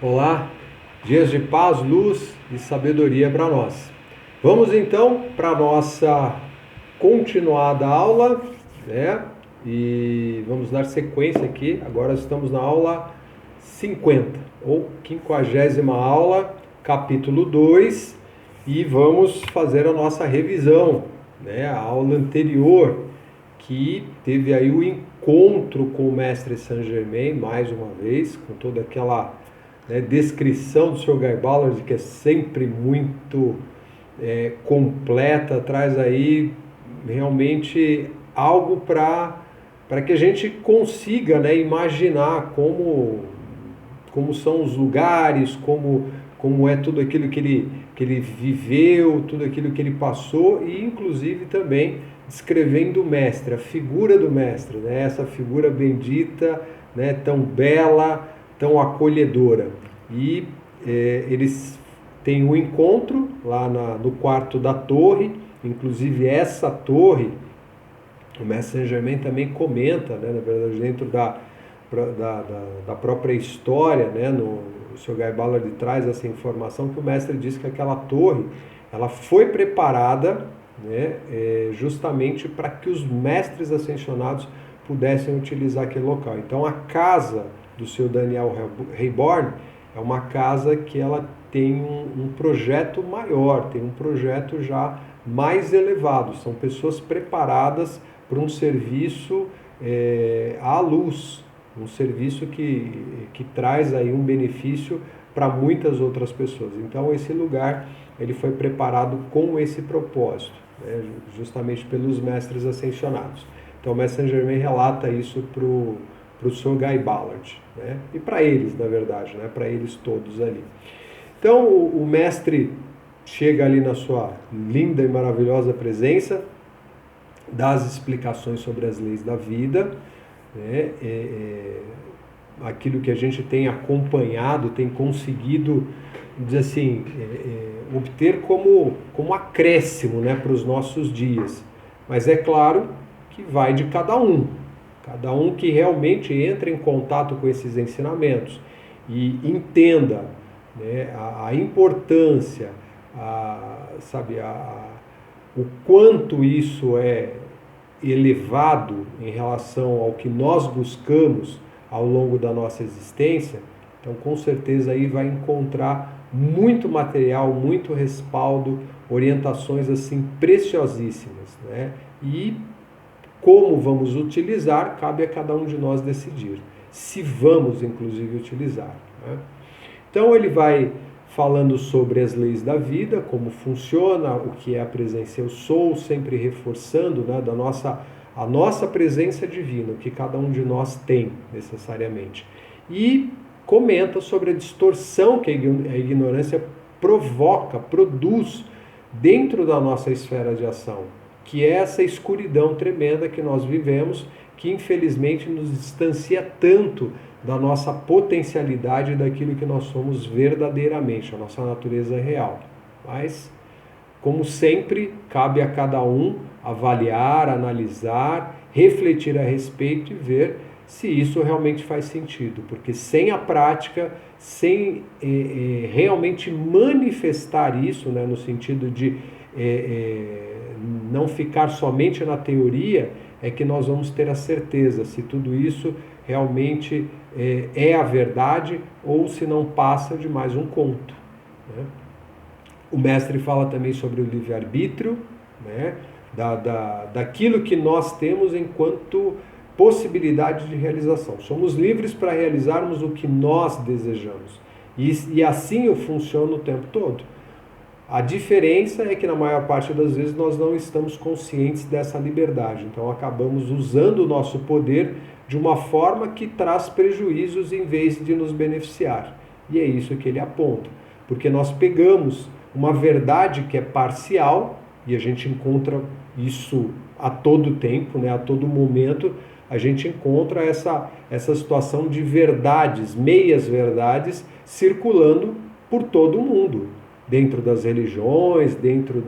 Olá, dias de paz, luz e sabedoria para nós. Vamos então para a nossa continuada aula, né? E vamos dar sequência aqui. Agora estamos na aula 50, ou 50ª aula, capítulo 2, e vamos fazer a nossa revisão, né? A aula anterior, que teve aí o encontro com o mestre Saint Germain, mais uma vez, com toda aquela descrição do Sr. Guy Ballard, que é sempre muito completa, traz aí realmente algo para que a gente consiga, imaginar como são os lugares, como é tudo aquilo que ele viveu, tudo aquilo que ele passou, e inclusive também descrevendo o mestre, a figura do mestre, né? Essa figura bendita, né? Tão bela, tão acolhedora. E eles têm um encontro lá no quarto da torre, inclusive essa torre, o mestre Saint Germain também comenta, né, na verdade, dentro da própria história, né, o Sr. Guy Ballard traz essa informação, que o mestre diz que aquela torre ela foi preparada, né, justamente para que os mestres ascensionados pudessem utilizar aquele local. Então a casa do Sr. Daniel Rayborn é uma casa que ela tem um projeto maior, tem um projeto já mais elevado. São pessoas preparadas para um serviço à luz, um serviço que traz aí um benefício para muitas outras pessoas. Então esse lugar ele foi preparado com esse propósito, né, justamente pelos mestres ascensionados. Então o mestre Saint Germain relata isso para o Sr. Guy Ballard, né, e para eles, na verdade, né, para eles todos ali. Então o mestre chega ali na sua linda e maravilhosa presença, dá as explicações sobre as leis da vida, né, aquilo que a gente tem acompanhado, tem conseguido, dizer assim, obter como acréscimo, né, para os nossos dias. Mas é claro que vai de cada um que realmente entra em contato com esses ensinamentos e entenda, né, a importância, o quanto isso é elevado em relação ao que nós buscamos ao longo da nossa existência. Então, com certeza aí vai encontrar muito material, muito respaldo, orientações assim preciosíssimas, né? E como vamos utilizar, cabe a cada um de nós decidir, se vamos inclusive utilizar, né? Então ele vai falando sobre as leis da vida, como funciona, o que é a presença eu sou, sempre reforçando, né, a nossa presença divina, o que cada um de nós tem necessariamente. E comenta sobre a distorção que a ignorância produz dentro da nossa esfera de ação, que é essa escuridão tremenda que nós vivemos, que infelizmente nos distancia tanto da nossa potencialidade, daquilo que nós somos verdadeiramente, a nossa natureza real. Mas, como sempre, cabe a cada um avaliar, analisar, refletir a respeito e ver se isso realmente faz sentido, porque sem a prática, sem realmente manifestar isso, né, no sentido de não ficar somente na teoria, é que nós vamos ter a certeza se tudo isso realmente é a verdade ou se não passa de mais um conto, né? O mestre fala também sobre o livre-arbítrio, né? Daquilo que nós temos enquanto possibilidade de realização. Somos livres para realizarmos o que nós desejamos. E assim eu funciono o tempo todo. A diferença é que na maior parte das vezes nós não estamos conscientes dessa liberdade. Então acabamos usando o nosso poder de uma forma que traz prejuízos em vez de nos beneficiar. E é isso que ele aponta. Porque nós pegamos uma verdade que é parcial, e a gente encontra isso a todo tempo, né, a todo momento, a gente encontra essa situação de verdades, meias verdades, circulando por todo o mundo, dentro das religiões, dentro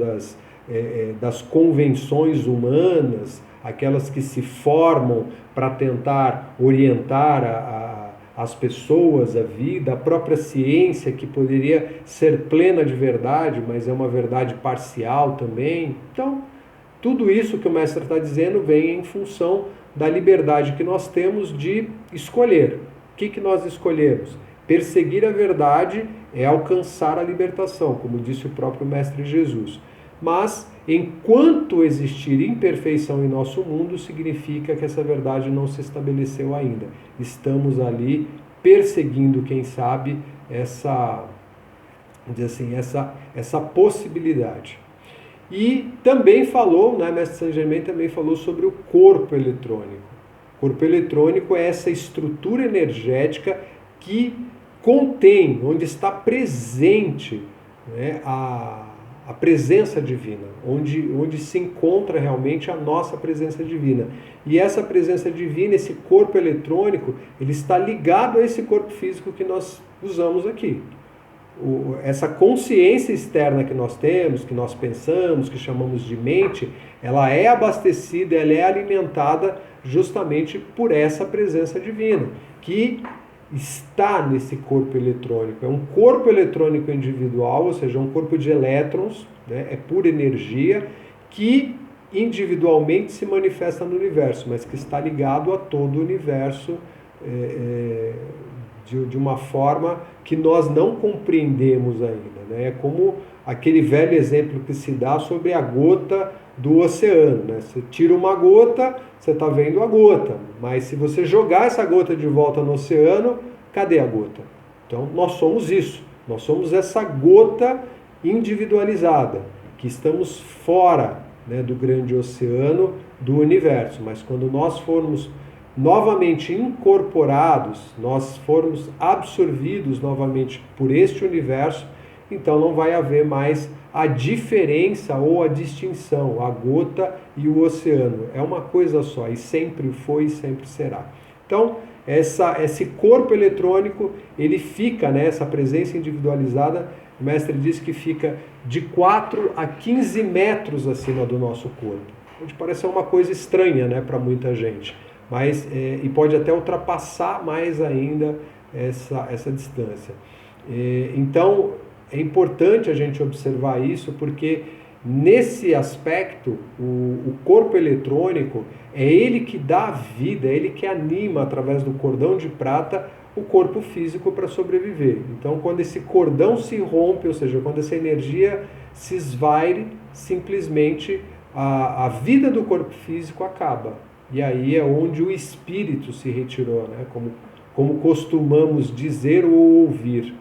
das convenções humanas, aquelas que se formam para tentar orientar as pessoas, a vida, a própria ciência, que poderia ser plena de verdade, mas é uma verdade parcial também. Então, tudo isso que o mestre está dizendo vem em função da liberdade que nós temos de escolher. O que nós escolhemos? Perseguir a verdade é alcançar a libertação, como disse o próprio Mestre Jesus. Mas, enquanto existir imperfeição em nosso mundo, significa que essa verdade não se estabeleceu ainda. Estamos ali perseguindo, quem sabe, essa possibilidade. E também falou, né, Mestre Saint Germain também falou sobre o corpo eletrônico. O corpo eletrônico é essa estrutura energética que contém, onde está presente, né, a presença divina, onde se encontra realmente a nossa presença divina. E essa presença divina, esse corpo eletrônico, ele está ligado a esse corpo físico que nós usamos aqui. Essa consciência externa que nós temos, que nós pensamos, que chamamos de mente, ela é abastecida, ela é alimentada justamente por essa presença divina, que está nesse corpo eletrônico. É um corpo eletrônico individual, ou seja, um corpo de elétrons, né? É pura energia, que individualmente se manifesta no universo, mas que está ligado a todo o universo de uma forma que nós não compreendemos ainda, né? É como aquele velho exemplo que se dá sobre a gota do oceano, né? Você tira uma gota, você está vendo a gota, mas se você jogar essa gota de volta no oceano, cadê a gota? Então nós somos isso, nós somos essa gota individualizada, que estamos fora, né, do grande oceano do universo, mas quando nós formos novamente incorporados, nós formos absorvidos novamente por este universo, então não vai haver mais a diferença ou a distinção, a gota e o oceano. É uma coisa só, e sempre foi e sempre será. Então, esse corpo eletrônico, ele fica, né, essa presença individualizada, o mestre diz que fica de 4 a 15 metros acima do nosso corpo. Pode parecer uma coisa estranha, né, para muita gente. Mas, e pode até ultrapassar mais ainda essa distância. Então, é importante a gente observar isso, porque nesse aspecto, o corpo eletrônico é ele que dá vida, é ele que anima, através do cordão de prata, o corpo físico para sobreviver. Então, quando esse cordão se rompe, ou seja, quando essa energia se esvaire, simplesmente a vida do corpo físico acaba. E aí é onde o espírito se retirou, né? Como costumamos dizer ou ouvir.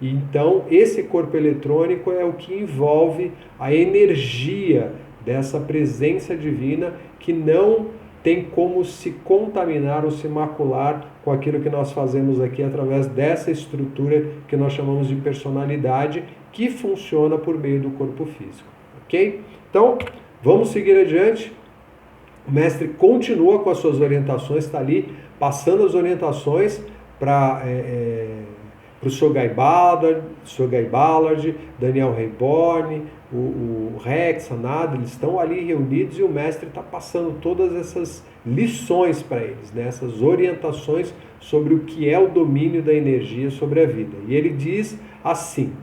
E então, esse corpo eletrônico é o que envolve a energia dessa presença divina, que não tem como se contaminar ou se macular com aquilo que nós fazemos aqui através dessa estrutura que nós chamamos de personalidade, que funciona por meio do corpo físico. Ok? Então, vamos seguir adiante. O mestre continua com as suas orientações, está ali passando as orientações para o Sogai Ballard, Daniel Reborn, o Rex, a Nada, eles estão ali reunidos e o mestre está passando todas essas lições para eles, né? Essas orientações sobre o que é o domínio da energia sobre a vida. E ele diz assim: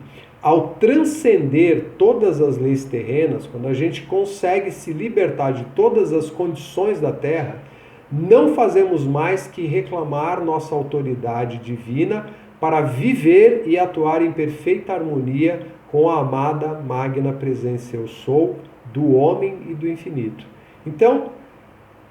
ao transcender todas as leis terrenas, quando a gente consegue se libertar de todas as condições da Terra, não fazemos mais que reclamar nossa autoridade divina para viver e atuar em perfeita harmonia com a amada magna presença eu sou, do homem e do infinito. Então,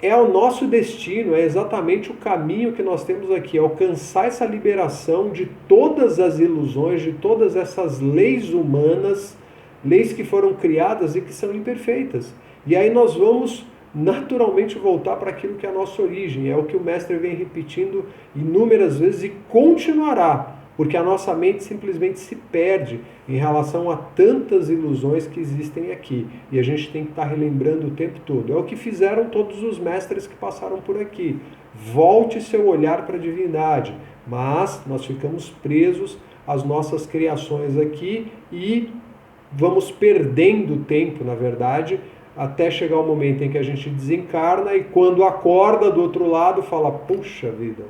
é o nosso destino, é exatamente o caminho que nós temos aqui, alcançar essa liberação de todas as ilusões, de todas essas leis humanas, leis que foram criadas e que são imperfeitas. E aí nós vamos naturalmente voltar para aquilo que é a nossa origem, é o que o mestre vem repetindo inúmeras vezes e continuará, porque a nossa mente simplesmente se perde em relação a tantas ilusões que existem aqui. E a gente tem que estar relembrando o tempo todo. É o que fizeram todos os mestres que passaram por aqui. Volte seu olhar para a divindade. Mas nós ficamos presos às nossas criações aqui e vamos perdendo tempo, na verdade, até chegar o momento em que a gente desencarna e quando acorda do outro lado fala, puxa vida,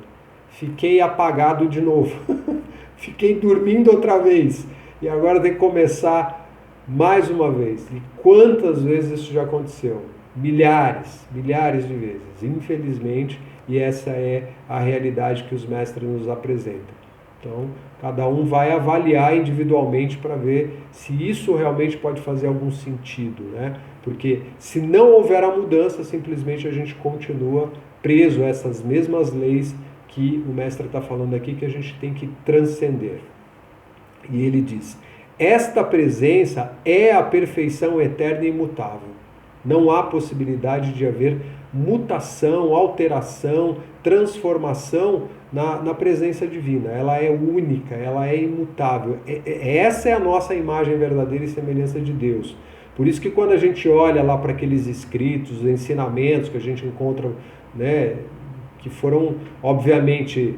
fiquei apagado de novo, fiquei dormindo outra vez, e agora tem que começar mais uma vez. E quantas vezes isso já aconteceu? Milhares de vezes, infelizmente, e essa é a realidade que os mestres nos apresentam. Então, cada um vai avaliar individualmente para ver se isso realmente pode fazer algum sentido, né? Porque se não houver a mudança, simplesmente a gente continua preso a essas mesmas leis que o mestre está falando aqui, que a gente tem que transcender. E ele diz: esta presença é a perfeição eterna e imutável. Não há possibilidade de haver mutação, alteração, transformação na presença divina. Ela é única, ela é imutável. Essa é a nossa imagem verdadeira e semelhança de Deus. Por isso que quando a gente olha lá para aqueles escritos, os ensinamentos que a gente encontra, né, que foram, obviamente,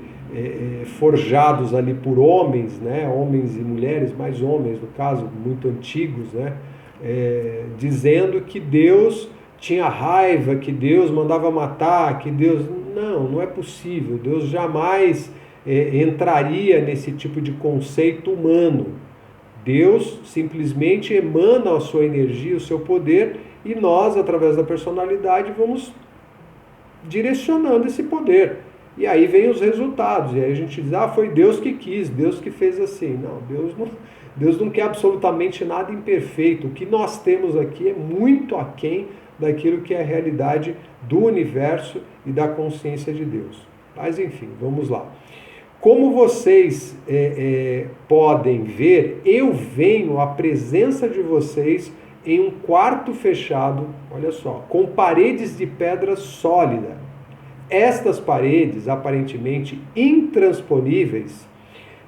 forjados ali por homens, né, homens e mulheres, mais homens no caso, muito antigos, né, dizendo que Deus tinha raiva, que Deus mandava matar, que Deus... Não é possível. Deus jamais entraria nesse tipo de conceito humano. Deus simplesmente emana a sua energia, o seu poder, e nós, através da personalidade, vamos direcionando esse poder. E aí vem os resultados. E aí a gente diz, foi Deus que quis, Deus que fez assim. Não, Deus não quer absolutamente nada imperfeito. O que nós temos aqui é muito aquém daquilo que é a realidade do universo e da consciência de Deus. Mas enfim, vamos lá. Como vocês podem ver, eu venho à presença de vocês em um quarto fechado, olha só, com paredes de pedra sólida. Estas paredes, aparentemente intransponíveis,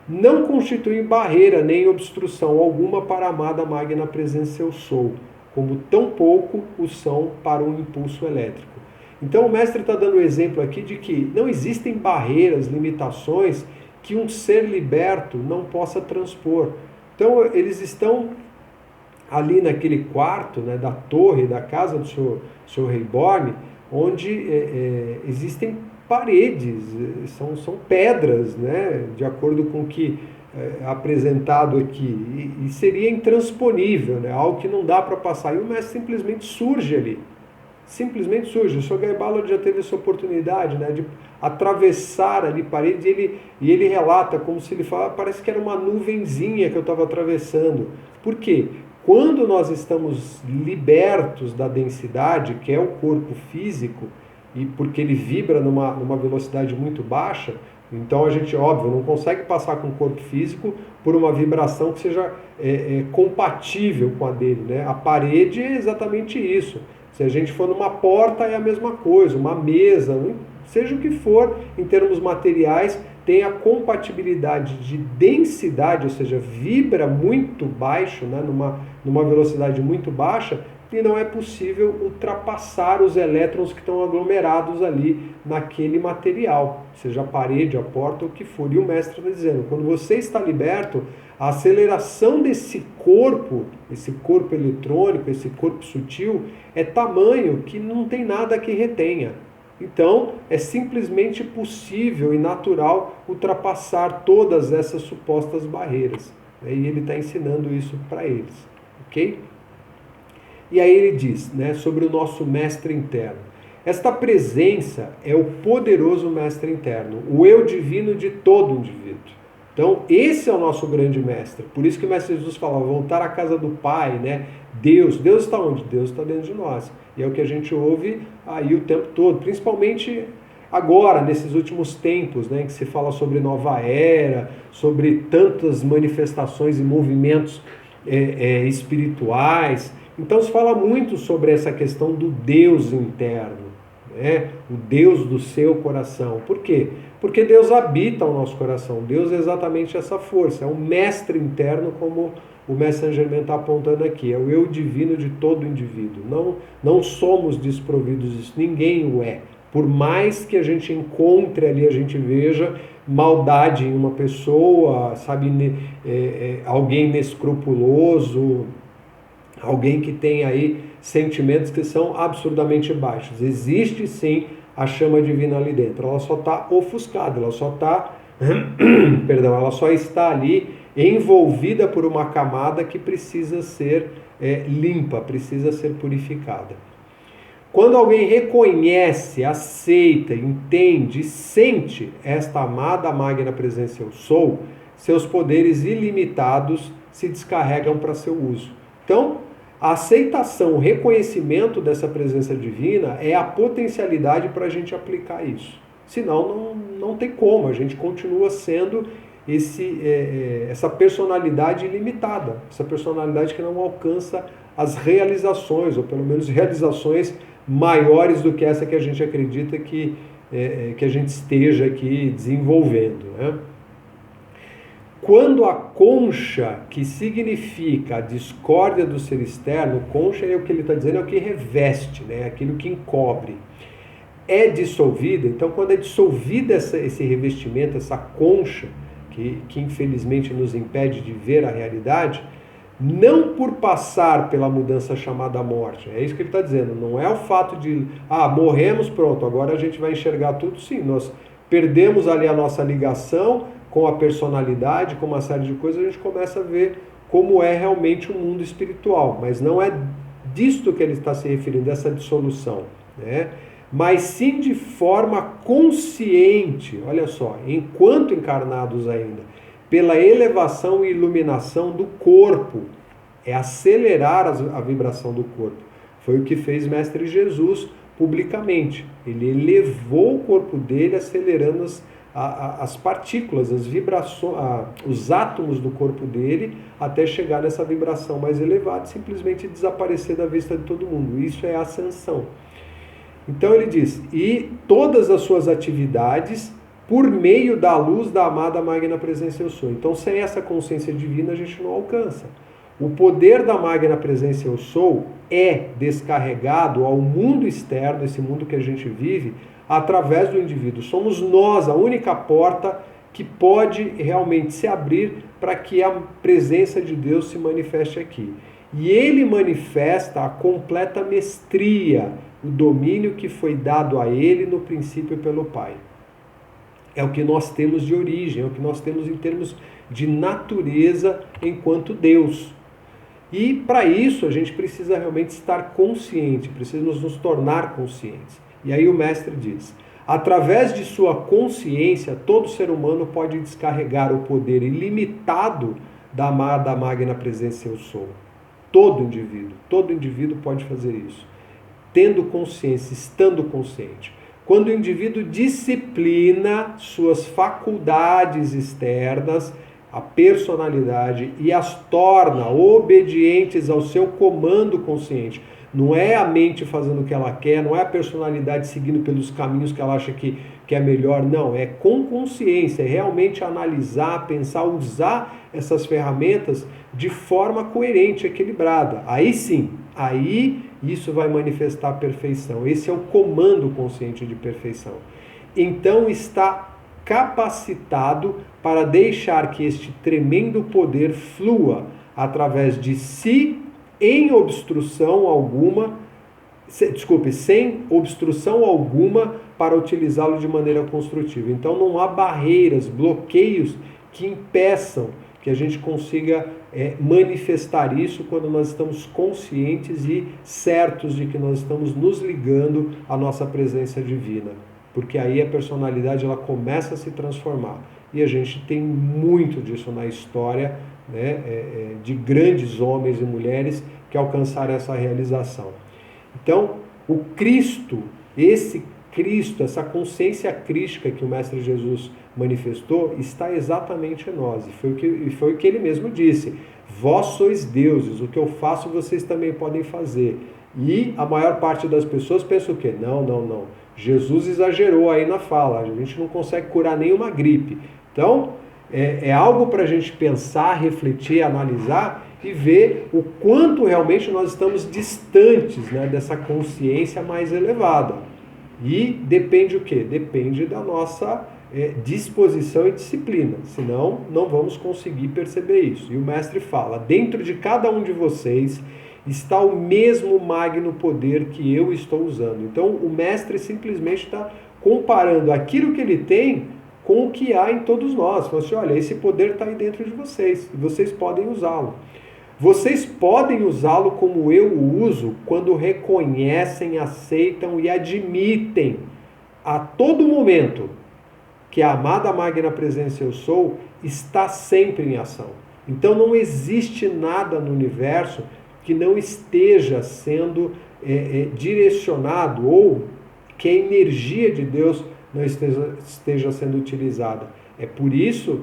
não constituem barreira nem obstrução alguma para a amada magna presença eu sou, como tampouco o são para um impulso elétrico. Então o mestre está dando o exemplo aqui de que não existem barreiras, limitações que um ser liberto não possa transpor. Então eles estão ali naquele quarto, né, da torre, da casa do Sr. Reborn, onde existem paredes, são pedras, né, de acordo com o que é apresentado aqui, e seria intransponível, né, algo que não dá para passar, e o mestre simplesmente surge ali. Simplesmente surge. O Sr. Guy Ballard já teve essa oportunidade, né, de atravessar ali parede, e ele relata como se ele fala, parece que era uma nuvenzinha que eu estava atravessando. Por quê? Quando nós estamos libertos da densidade, que é o corpo físico, e porque ele vibra numa velocidade muito baixa, então a gente, óbvio, não consegue passar com o corpo físico por uma vibração que seja compatível com a dele, né? A parede é exatamente isso. Se a gente for numa porta, é a mesma coisa, uma mesa, seja o que for, em termos materiais, tem a compatibilidade de densidade, ou seja, vibra muito baixo, né, numa velocidade muito baixa, e não é possível ultrapassar os elétrons que estão aglomerados ali naquele material, seja a parede, a porta, o que for. E o mestre está dizendo, quando você está liberto, a aceleração desse corpo eletrônico, esse corpo sutil, é tamanho que não tem nada que retenha. Então, é simplesmente possível e natural ultrapassar todas essas supostas barreiras. E ele está ensinando isso para eles, ok? E aí ele diz, né, sobre o nosso mestre interno. Esta presença é o poderoso mestre interno, o eu divino de todo indivíduo. Então, esse é o nosso grande mestre. Por isso que o mestre Jesus fala, voltar à casa do Pai, né? Deus está onde? Deus está dentro de nós. E é o que a gente ouve aí o tempo todo, principalmente agora, nesses últimos tempos, né, em que se fala sobre nova era, sobre tantas manifestações e movimentos espirituais. Então se fala muito sobre essa questão do Deus interno, né? O Deus do seu coração. Por quê? Porque Deus habita o nosso coração. Deus é exatamente essa força, é um mestre interno, como o mestre Saint Germain está apontando aqui, é o eu divino de todo indivíduo. Não somos desprovidos disso, ninguém o é. Por mais que a gente encontre ali, a gente veja maldade em uma pessoa, sabe, alguém inescrupuloso, alguém que tem aí sentimentos que são absurdamente baixos. Existe sim a chama divina ali dentro. Ela só está ofuscada, ela só está, perdão, ela só está ali envolvida por uma camada que precisa ser limpa, precisa ser purificada. Quando alguém reconhece, aceita, entende, sente esta amada magna presença eu sou, seus poderes ilimitados se descarregam para seu uso. Então, a aceitação, o reconhecimento dessa presença divina é a potencialidade para a gente aplicar isso. Senão, não tem como, a gente continua sendo essa personalidade ilimitada, essa personalidade que não alcança as realizações, ou pelo menos realizações maiores do que essa que a gente acredita que a gente esteja aqui desenvolvendo, né? Quando a concha, que significa a discórdia do ser externo, concha é o que ele está dizendo, é o que reveste, né? Aquilo que encobre, é dissolvida. Então, quando é dissolvida esse revestimento, essa concha, que infelizmente nos impede de ver a realidade, não por passar pela mudança chamada morte, é isso que ele está dizendo, não é o fato de, morremos, pronto, agora a gente vai enxergar tudo. Sim, nós perdemos ali a nossa ligação com a personalidade, com uma série de coisas, a gente começa a ver como é realmente o mundo espiritual, mas não é disto que ele está se referindo, dessa dissolução, né? Mas sim de forma consciente, olha só, enquanto encarnados ainda, pela elevação e iluminação do corpo, é acelerar a vibração do corpo. Foi o que fez Mestre Jesus publicamente. Ele elevou o corpo dele, acelerando as partículas, as vibrações, os átomos do corpo dele, até chegar nessa vibração mais elevada e simplesmente desaparecer da vista de todo mundo. Isso é ascensão. Então ele diz, e todas as suas atividades por meio da luz da amada magna presença eu sou. Então, sem essa consciência divina, a gente não alcança. O poder da magna presença eu sou é descarregado ao mundo externo, esse mundo que a gente vive, através do indivíduo. Somos nós a única porta que pode realmente se abrir para que a presença de Deus se manifeste aqui. E ele manifesta a completa mestria, o domínio que foi dado a ele no princípio pelo Pai. É o que nós temos de origem, é o que nós temos em termos de natureza enquanto Deus. E para isso a gente precisa realmente estar consciente, precisamos nos tornar conscientes. E aí o mestre diz, através de sua consciência, todo ser humano pode descarregar o poder ilimitado da amada magna presença eu sou. Todo indivíduo pode fazer isso, tendo consciência, estando consciente. Quando o indivíduo disciplina suas faculdades externas, a personalidade, e as torna obedientes ao seu comando consciente. Não é a mente fazendo o que ela quer, não é a personalidade seguindo pelos caminhos que ela acha que é melhor, não. É com consciência, é realmente analisar, pensar, usar essas ferramentas de forma coerente, equilibrada. Aí sim, aí isso vai manifestar a perfeição. Esse é o comando consciente de perfeição. Então está capacitado para deixar que este tremendo poder flua através de si, sem obstrução alguma para utilizá-lo de maneira construtiva. Então não há barreiras, bloqueios que impeçam que a gente consiga manifestar isso quando nós estamos conscientes e certos de que nós estamos nos ligando à nossa presença divina. Porque aí a personalidade ela começa a se transformar. E a gente tem muito disso na história, né, de grandes homens e mulheres que alcançaram essa realização. Então, o Cristo, essa consciência crística que o Mestre Jesus manifestou, está exatamente em nós. E foi o que ele mesmo disse. Vós sois deuses, o que eu faço vocês também podem fazer. E a maior parte das pessoas pensa o quê? Não. Jesus exagerou aí na fala, a gente não consegue curar nenhuma gripe. Então, é algo para a gente pensar, refletir, analisar e ver o quanto realmente nós estamos distantes, né, dessa consciência mais elevada. E depende o quê? Depende da nossa disposição e disciplina, senão não vamos conseguir perceber isso. E o mestre fala, dentro de cada um de vocês está o mesmo magno poder que eu estou usando. Então o mestre simplesmente está comparando aquilo que ele tem com o que há em todos nós. Falou assim, olha, esse poder está aí dentro de vocês, e vocês podem usá-lo. Vocês podem usá-lo como eu o uso quando reconhecem, aceitam e admitem a todo momento que a amada magna presença eu sou está sempre em ação. Então não existe nada no universo que não esteja sendo direcionado ou que a energia de Deus não esteja sendo utilizada. É por isso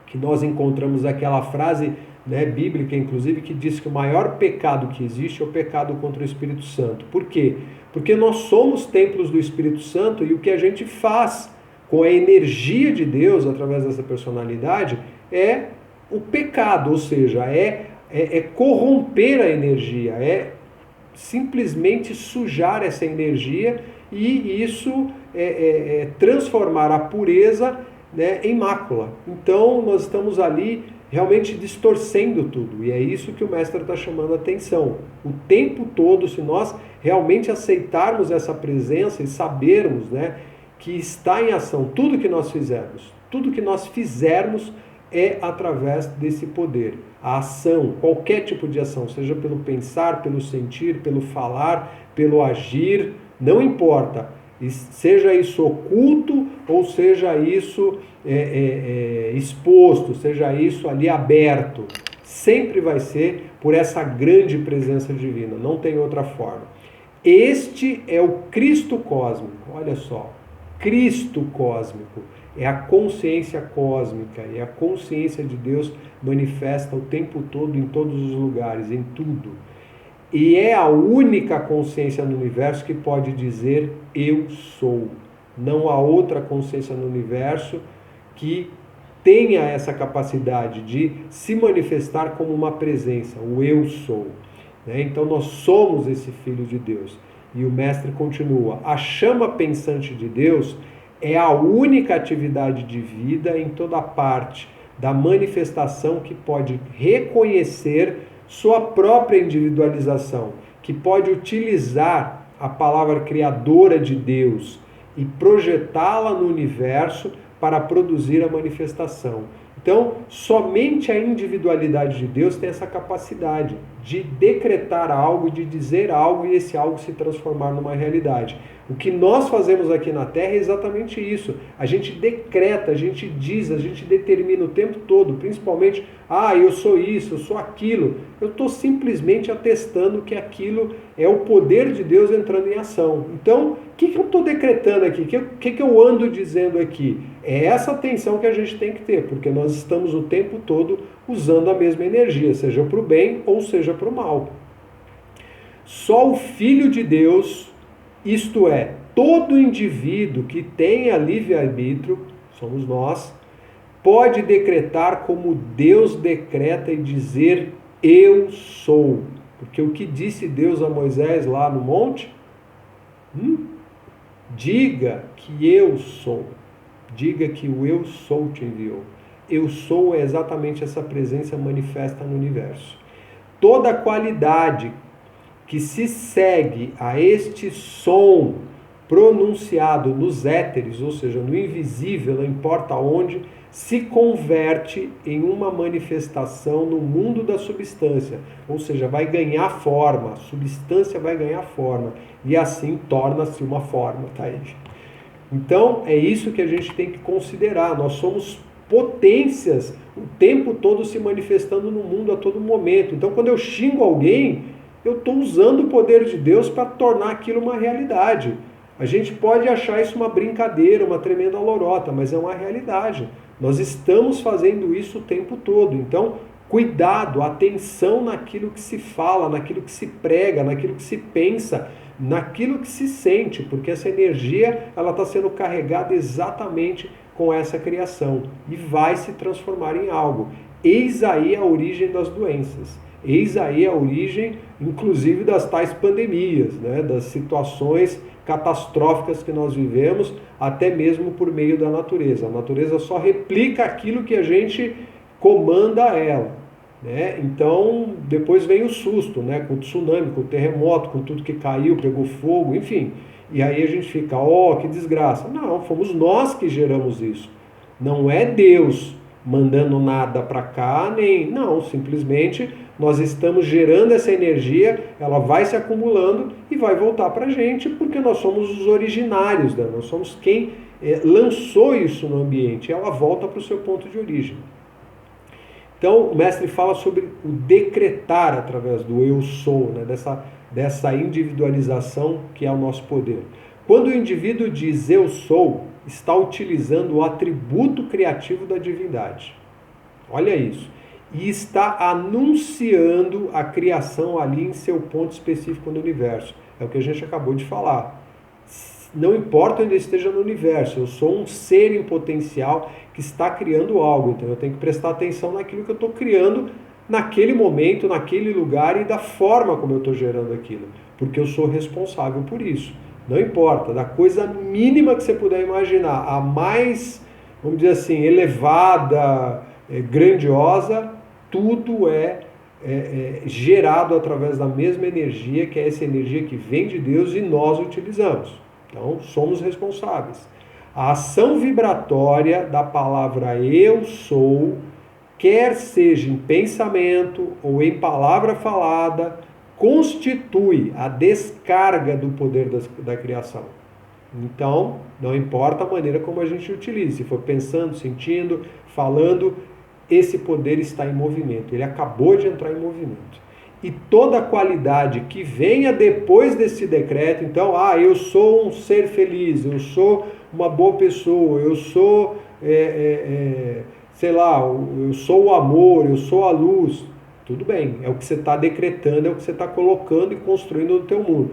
que nós encontramos aquela frase, né, bíblica, inclusive, que diz que o maior pecado que existe é o pecado contra o Espírito Santo. Por quê? Porque nós somos templos do Espírito Santo e o que a gente faz com a energia de Deus, através dessa personalidade, é o pecado, ou seja, é corromper a energia, é simplesmente sujar essa energia e isso transformar a pureza, né, em mácula. Então nós estamos ali realmente distorcendo tudo, e é isso que o mestre está chamando a atenção. O tempo todo, se nós realmente aceitarmos essa presença e sabermos, né, que está em ação tudo que nós fizermos é através desse poder. A ação, qualquer tipo de ação, seja pelo pensar, pelo sentir, pelo falar, pelo agir, não importa. Seja isso oculto ou seja isso exposto, seja isso ali aberto, sempre vai ser por essa grande presença divina, não tem outra forma. Este é o Cristo cósmico, olha só, Cristo cósmico, é a consciência cósmica, é a consciência de Deus manifesta o tempo todo, em todos os lugares, em tudo. E é a única consciência no universo que pode dizer eu sou. Não há outra consciência no universo que tenha essa capacidade de se manifestar como uma presença, o eu sou. Então nós somos esse Filho de Deus. E o mestre continua, a chama pensante de Deus é a única atividade de vida em toda parte da manifestação que pode reconhecer sua própria individualização, que pode utilizar a palavra criadora de Deus e projetá-la no universo para produzir a manifestação. Então, somente a individualidade de Deus tem essa capacidade de decretar algo, de dizer algo e esse algo se transformar numa realidade. O que nós fazemos aqui na Terra é exatamente isso. A gente decreta, a gente diz, a gente determina o tempo todo, principalmente, eu sou isso, eu sou aquilo. Eu estou simplesmente atestando que aquilo é o poder de Deus entrando em ação. Então, o que eu estou decretando aqui? O que eu ando dizendo aqui? É essa atenção que a gente tem que ter, porque nós estamos o tempo todo usando a mesma energia, seja para o bem ou seja para o mal. Só o Filho de Deus, isto é, todo indivíduo que tenha livre-arbítrio, somos nós, pode decretar como Deus decreta e dizer eu sou. Porque o que disse Deus a Moisés lá no monte? Diga que eu sou. Diga que o eu sou te enviou. Eu sou é exatamente essa presença manifesta no universo. Toda qualidade que se segue a este som pronunciado nos éteres, ou seja, no invisível, não importa onde, se converte em uma manifestação no mundo da substância, ou seja, vai ganhar forma, a substância vai ganhar forma, e assim torna-se uma forma, tá aí. Então, é isso que a gente tem que considerar, nós somos potências o tempo todo se manifestando no mundo a todo momento. Então, quando eu xingo alguém, eu estou usando o poder de Deus para tornar aquilo uma realidade. A gente pode achar isso uma brincadeira, uma tremenda lorota, mas é uma realidade. Nós estamos fazendo isso o tempo todo. Então, cuidado, atenção naquilo que se fala, naquilo que se prega, naquilo que se pensa, naquilo que se sente, porque essa energia ela está sendo carregada exatamente com essa criação e vai se transformar em algo. Eis aí a origem das doenças. Eis aí a origem, inclusive, das tais pandemias, né? Das situações catastróficas que nós vivemos, até mesmo por meio da natureza. A natureza só replica aquilo que a gente comanda a ela. né? Então, depois vem o susto, né? Com o tsunami, com o terremoto, com tudo que caiu, pegou fogo, enfim. E aí a gente fica, ó, que desgraça. Não, fomos nós que geramos isso. Não é Deus mandando nada para cá, nem... Não, simplesmente nós estamos gerando essa energia, ela vai se acumulando e vai voltar para a gente, porque nós somos os originários dela, nós somos quem lançou isso no ambiente, ela volta para o seu ponto de origem. Então, o mestre fala sobre o decretar através do eu sou, né? dessa individualização que é o nosso poder. Quando o indivíduo diz eu sou, está utilizando o atributo criativo da divindade. Olha isso. E está anunciando a criação ali em seu ponto específico no universo. É o que a gente acabou de falar. Não importa onde eu esteja no universo, eu sou um ser em potencial que está criando algo. Então eu tenho que prestar atenção naquilo que eu estou criando naquele momento, naquele lugar e da forma como eu estou gerando aquilo. Porque eu sou responsável por isso. Não importa, da coisa mínima que você puder imaginar, a mais, vamos dizer assim, elevada, grandiosa, tudo é gerado através da mesma energia, que é essa energia que vem de Deus e nós utilizamos. Então, somos responsáveis. A ação vibratória da palavra eu sou, quer seja em pensamento ou em palavra falada, constitui a descarga do poder da criação. Então, não importa a maneira como a gente utilize, se for pensando, sentindo, falando, esse poder está em movimento, ele acabou de entrar em movimento. E toda a qualidade que venha depois desse decreto, então, eu sou um ser feliz, eu sou uma boa pessoa, eu sou, sei lá, eu sou o amor, eu sou a luz. Tudo bem, é o que você está decretando, é o que você está colocando e construindo no teu mundo.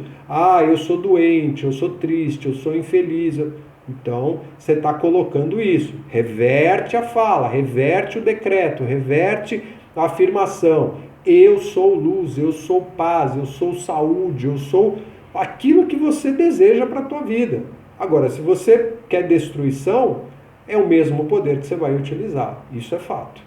Eu sou doente, eu sou triste, eu sou infeliz. Então, você está colocando isso. Reverte a fala, reverte o decreto, reverte a afirmação. Eu sou luz, eu sou paz, eu sou saúde, eu sou aquilo que você deseja para a tua vida. Agora, se você quer destruição, é o mesmo poder que você vai utilizar. Isso é fato.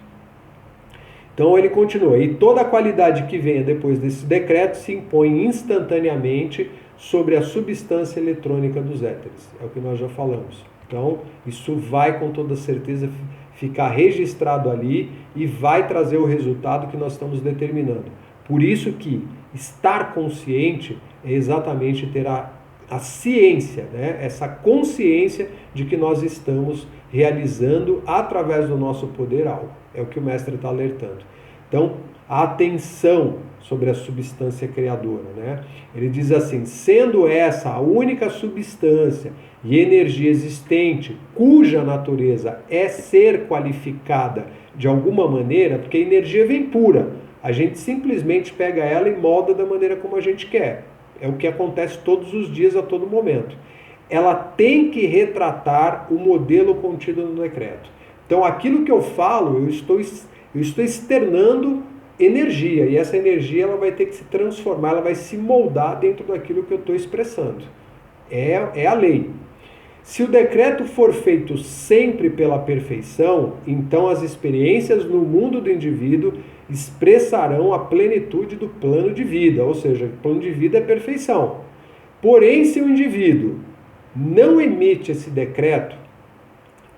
Então ele continua, e toda a qualidade que venha depois desse decreto se impõe instantaneamente sobre a substância eletrônica dos éteres. É o que nós já falamos. Então isso vai com toda certeza ficar registrado ali e vai trazer o resultado que nós estamos determinando. Por isso que estar consciente é exatamente ter a ciência, né? Essa consciência de que nós estamos realizando através do nosso poder algo. É o que o mestre está alertando. Então, a atenção sobre a substância criadora, né? Ele diz assim, sendo essa a única substância e energia existente cuja natureza é ser qualificada de alguma maneira, porque a energia vem pura, a gente simplesmente pega ela e molda da maneira como a gente quer. É o que acontece todos os dias, a todo momento. Ela tem que retratar o modelo contido no decreto. Então, aquilo que eu falo, eu estou externando energia, e essa energia ela vai ter que se transformar, ela vai se moldar dentro daquilo que eu estou expressando. É a lei. Se o decreto for feito sempre pela perfeição, então as experiências no mundo do indivíduo expressarão a plenitude do plano de vida, ou seja, o plano de vida é perfeição. Porém, se o indivíduo não emite esse decreto,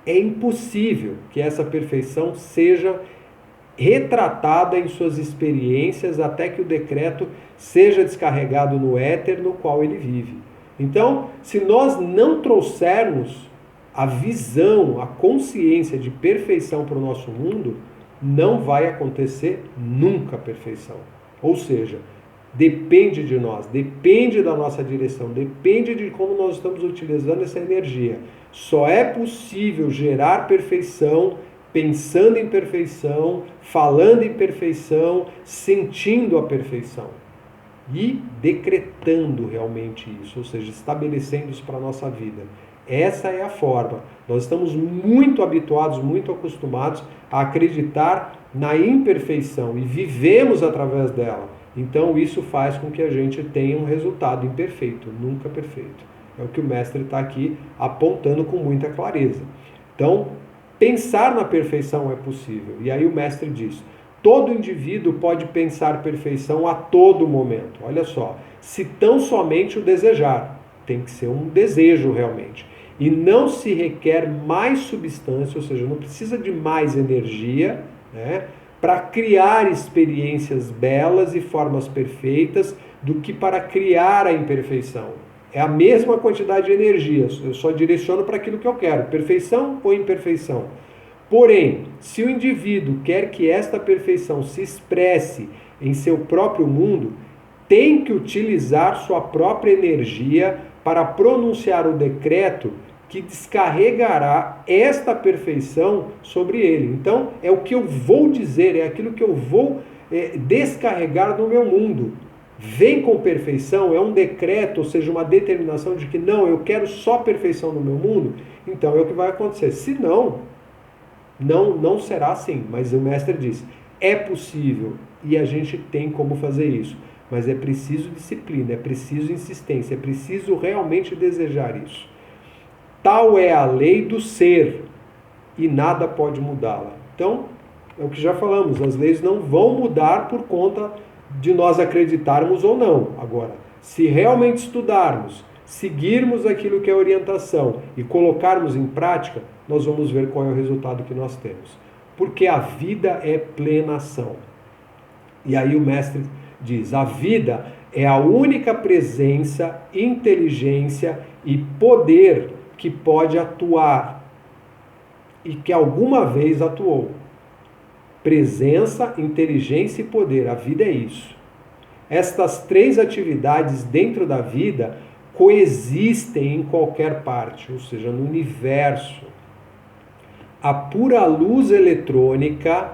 é impossível que essa perfeição seja retratada em suas experiências até que o decreto seja descarregado no éter no qual ele vive. Então, se nós não trouxermos a visão, a consciência de perfeição para o nosso mundo, não vai acontecer nunca a perfeição. Ou seja, depende de nós, depende da nossa direção, depende de como nós estamos utilizando essa energia. Só é possível gerar perfeição pensando em perfeição, falando em perfeição, sentindo a perfeição e decretando realmente isso, ou seja, estabelecendo isso para a nossa vida. Essa é a forma. Nós estamos muito habituados, muito acostumados a acreditar na imperfeição e vivemos através dela. Então isso faz com que a gente tenha um resultado imperfeito, nunca perfeito. É o que o mestre está aqui apontando com muita clareza. Então, pensar na perfeição é possível. E aí o mestre diz, Todo indivíduo pode pensar perfeição a todo momento. Olha só, se tão somente o desejar. Tem que ser um desejo realmente. E não se requer mais substância, ou seja, não precisa de mais energia, né, para criar experiências belas e formas perfeitas do que para criar a imperfeição. É a mesma quantidade de energia, eu só direciono para aquilo que eu quero, perfeição ou imperfeição. Porém, se o indivíduo quer que esta perfeição se expresse em seu próprio mundo, tem que utilizar sua própria energia para pronunciar o decreto que descarregará esta perfeição sobre ele. Então, é o que eu vou dizer, é aquilo que eu vou descarregar no meu mundo. Vem com perfeição, é um decreto, ou seja, uma determinação de que não, eu quero só perfeição no meu mundo, então é o que vai acontecer. Se não, não será assim. Mas o mestre diz, é possível e a gente tem como fazer isso. Mas é preciso disciplina, é preciso insistência, é preciso realmente desejar isso. Tal é a lei do ser e nada pode mudá-la. Então, é o que já falamos, as leis não vão mudar por conta de nós acreditarmos ou não. Agora, se realmente estudarmos, seguirmos aquilo que é orientação e colocarmos em prática, nós vamos ver qual é o resultado que nós temos. Porque a vida é plena ação. E aí o mestre diz, a vida é a única presença, inteligência e poder que pode atuar e que alguma vez atuou. Presença, inteligência e poder, a vida é isso. Estas três atividades dentro da vida coexistem em qualquer parte, ou seja, no universo. A pura luz eletrônica,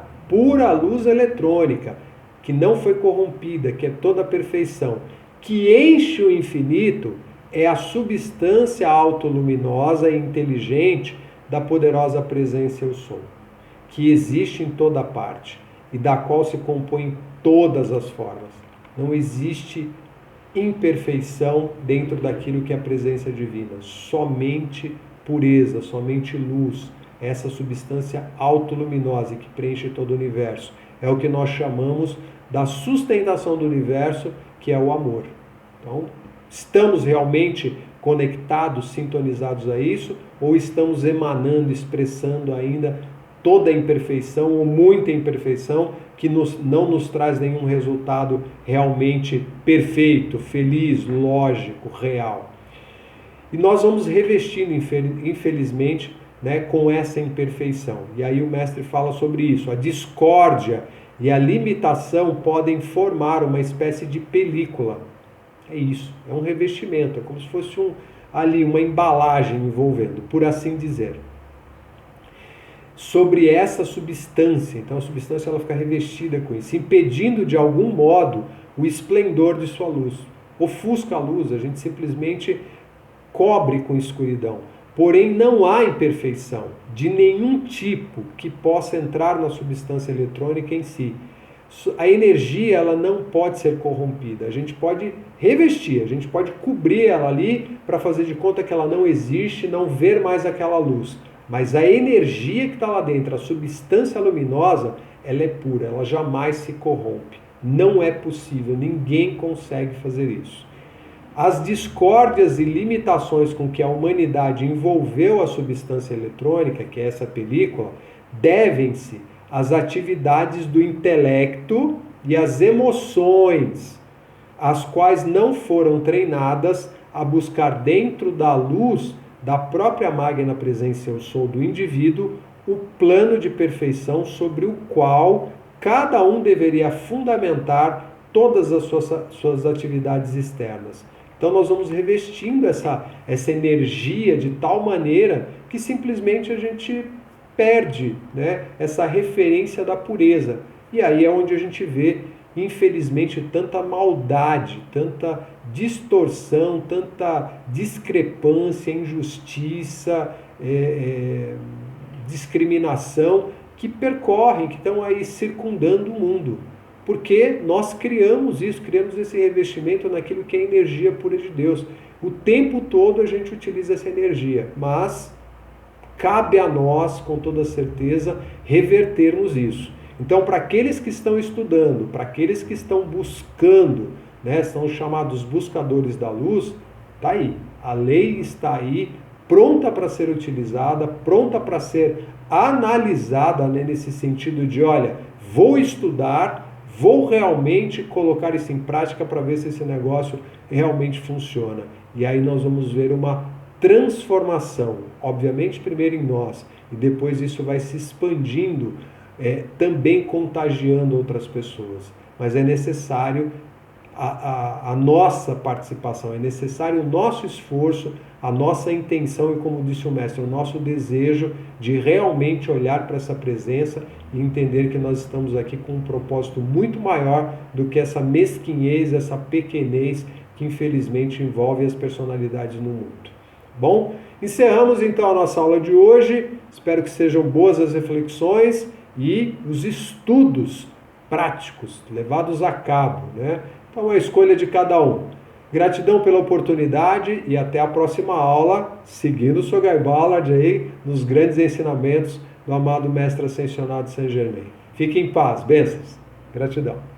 que não foi corrompida, que é toda a perfeição, que enche o infinito, é a substância autoluminosa e inteligente da poderosa presença eu sou, que existe em toda parte e da qual se compõem todas as formas. Não existe imperfeição dentro daquilo que é a presença divina, somente pureza, somente luz, essa substância autoluminosa que preenche todo o universo. É o que nós chamamos da sustentação do universo, que é o amor. Então, estamos realmente conectados, sintonizados a isso, ou estamos emanando, expressando ainda toda a imperfeição ou muita imperfeição que não nos traz nenhum resultado realmente perfeito, feliz, lógico, real? E nós vamos revestindo, infelizmente, né, com essa imperfeição. E aí o mestre fala sobre isso. A discórdia e a limitação podem formar uma espécie de película. É isso, é um revestimento, é como se fosse uma embalagem envolvendo, por assim dizer. Sobre essa substância, então a substância ela fica revestida com isso, impedindo de algum modo o esplendor de sua luz. Ofusca a luz, a gente simplesmente cobre com escuridão. Porém, não há imperfeição de nenhum tipo que possa entrar na substância eletrônica em si. A energia ela não pode ser corrompida. A gente pode revestir, a gente pode cobrir ela ali para fazer de conta que ela não existe, não ver mais aquela luz. Mas a energia que está lá dentro, a substância luminosa, ela é pura, ela jamais se corrompe. Não é possível, ninguém consegue fazer isso. As discórdias e limitações com que a humanidade envolveu a substância eletrônica, que é essa película, devem-se às atividades do intelecto e às emoções, as quais não foram treinadas a buscar dentro da luz da própria magna presença eu sou do indivíduo o plano de perfeição sobre o qual cada um deveria fundamentar todas as suas atividades externas. Então nós vamos revestindo essa energia de tal maneira que simplesmente a gente perde, né, essa referência da pureza. E aí é onde a gente vê, infelizmente, tanta maldade, tanta distorção, tanta discrepância, injustiça, discriminação que percorrem, que estão aí circundando o mundo. Porque nós criamos isso, criamos esse revestimento naquilo que é a energia pura de Deus. O tempo todo a gente utiliza essa energia, mas cabe a nós, com toda certeza, revertermos isso. Então, para aqueles que estão estudando, para aqueles que estão buscando, né, são chamados buscadores da luz, está aí. A lei está aí, pronta para ser utilizada, pronta para ser analisada, né, nesse sentido de, olha, vou estudar, vou realmente colocar isso em prática para ver se esse negócio realmente funciona. E aí nós vamos ver uma transformação, obviamente primeiro em nós, e depois isso vai se expandindo, também contagiando outras pessoas. Mas é necessário a nossa participação, é necessário o nosso esforço, a nossa intenção e, como disse o mestre, o nosso desejo de realmente olhar para essa presença e entender que nós estamos aqui com um propósito muito maior do que essa mesquinhez, essa pequenez que infelizmente envolve as personalidades no mundo. Bom, encerramos então a nossa aula de hoje, espero que sejam boas as reflexões e os estudos práticos levados a cabo, né? Então é a escolha de cada um. Gratidão pela oportunidade e até a próxima aula, seguindo o Sogai Ballard aí nos grandes ensinamentos do amado Mestre Ascensionado Saint Germain. Fique em paz, bênçãos. Gratidão.